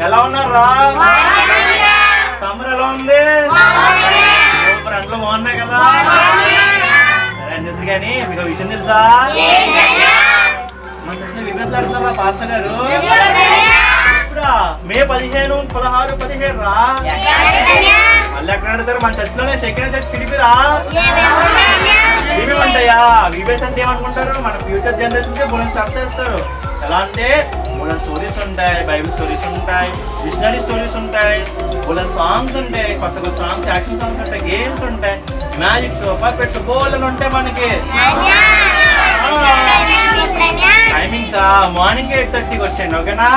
ఎలా ఉన్నారా? సమ్మర్ ఎలా ఉంది? సూపర్, అంట్లో బాగున్నాయి కదా? సరే అండి, కానీ మీకు విషయం తెలుసా? మన చర్చిలో విమర్శలు ఆడుతున్నారా పాస్టర్ గారు? ఇప్పుడా మే 15, 16, 17 రా. మళ్ళీ ఎక్కడ ఆడతారు? మన చర్చిలోనే సెకండ్ చర్చ్ సిడిపిరా. ఏమేమి ఉంటాయా? విబేస్ అంటే ఏమనుకుంటారు? మన ఫ్యూచర్ జనరేషన్ కి బోనస్ స్టార్ట్ చేస్తారు. ఎలా అంటే బోనస్ స్టోరీస్ ఉంటాయి, బైబిల్ స్టోరీస్ ఉంటాయి, మిషనరీ స్టోరీస్ ఉంటాయి, బోనస్ సాంగ్స్ ఉంటాయి, కొత్త కొత్త సాంగ్స్, యాక్షన్ సాంగ్స్ ఉంటాయి, గేమ్స్ ఉంటాయి, మ్యాజిక్ షో, పర్ఫెక్ట్ బోల్డ్ ఉంటాయి మనకి. టైమింగ్స్ మార్నింగ్ 8:30కి వచ్చేయండి, ఓకేనా?